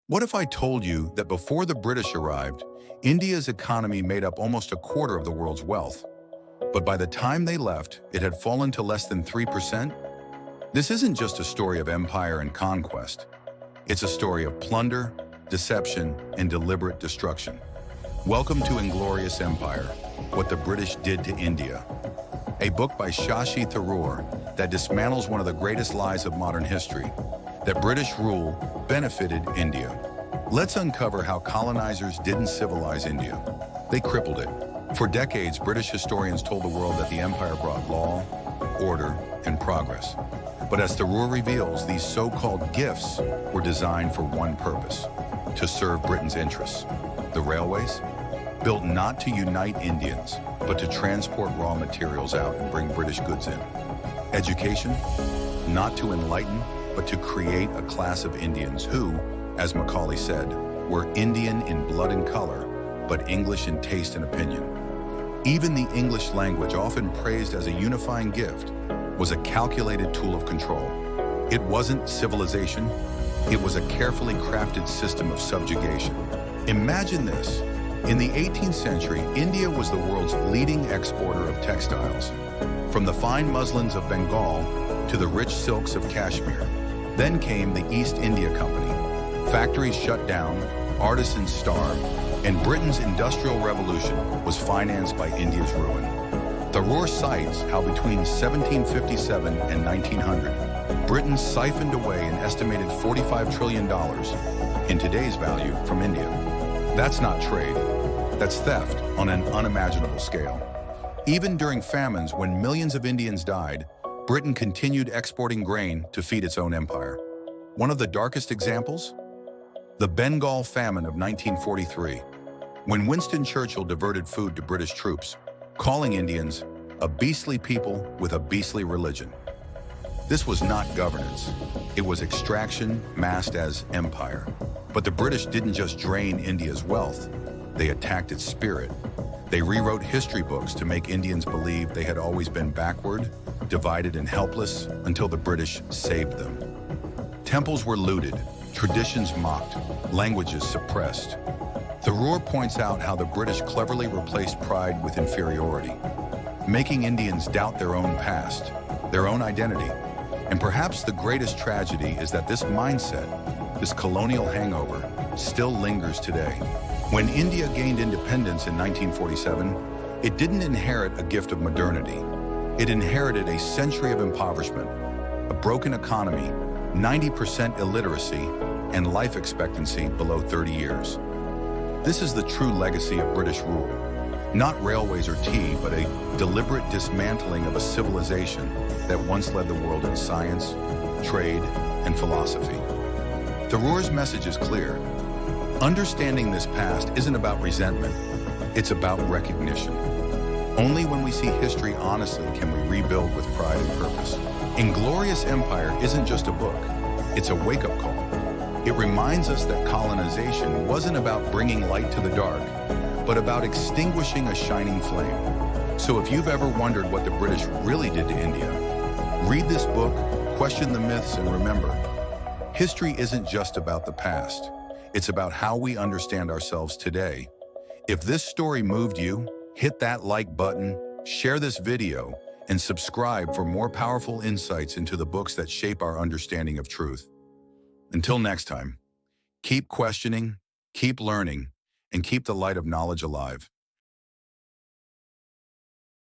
What if I told you that before the British arrived, India's economy made up almost a quarter of the world's wealth? But by the time they left, it had fallen to less than 3%? This isn't just a story of empire and conquest. It's a story of plunder, deception, and deliberate destruction. Welcome to Inglorious Empire, What the British Did to India, a book by Shashi Tharoor that dismantles one of the greatest lies of modern history, that British rule benefited India. Let's uncover how colonizers didn't civilize India. They crippled it. For decades, British historians told the world that the empire brought law, order, and progress. But as Tharoor reveals, these so-called gifts were designed for one purpose: to serve Britain's interests. The railways? Built not to unite Indians, but to transport raw materials out and bring British goods in. Education? Not to enlighten, but to create a class of Indians who, as Macaulay said, were Indian in blood and color, but English in taste and opinion. Even the English language, often praised as a unifying gift, was a calculated tool of control. It wasn't civilization, it was a carefully crafted system of subjugation. Imagine this. In the 18th century, India was the world's leading exporter of textiles, from the fine muslins of Bengal to the rich silks of Kashmir. Then came the East India Company. Factories shut down, artisans starved, and Britain's Industrial Revolution was financed by India's ruin. Tharoor cites how between 1757 and 1900, Britain siphoned away an estimated $45 trillion in today's value from India. That's not trade, that's theft on an unimaginable scale. Even during famines, when millions of Indians died, Britain continued exporting grain to feed its own empire. One of the darkest examples? The Bengal famine of 1943, when Winston Churchill diverted food to British troops, calling Indians a beastly people with a beastly religion. This was not governance. It was extraction masked as empire. But the British didn't just drain India's wealth, they attacked its spirit. They rewrote history books to make Indians believe they had always been backward, divided and helpless, until the British saved them. Temples were looted, traditions mocked, languages suppressed. Tharoor points out how the British cleverly replaced pride with inferiority, making Indians doubt their own past, their own identity. And perhaps the greatest tragedy is that this mindset, this colonial hangover, still lingers today. When India gained independence in 1947, it didn't inherit a gift of modernity. It inherited a century of impoverishment, a broken economy, 90% illiteracy, and life expectancy below 30 years. This is the true legacy of British rule. Not railways or tea, but a deliberate dismantling of a civilization that once led the world in science, trade, and philosophy. Tharoor's message is clear. Understanding this past isn't about resentment, it's about recognition. Only when we see history honestly can we rebuild with pride and purpose. Inglorious Empire isn't just a book, it's a wake-up call. It reminds us that colonization wasn't about bringing light to the dark, but about extinguishing a shining flame. So if you've ever wondered what the British really did to India, read this book, question the myths, and remember, history isn't just about the past. It's about how we understand ourselves today. If this story moved you, hit that like button, share this video, and subscribe for more powerful insights into the books that shape our understanding of truth. Until next time, keep questioning, keep learning, and keep the light of knowledge alive.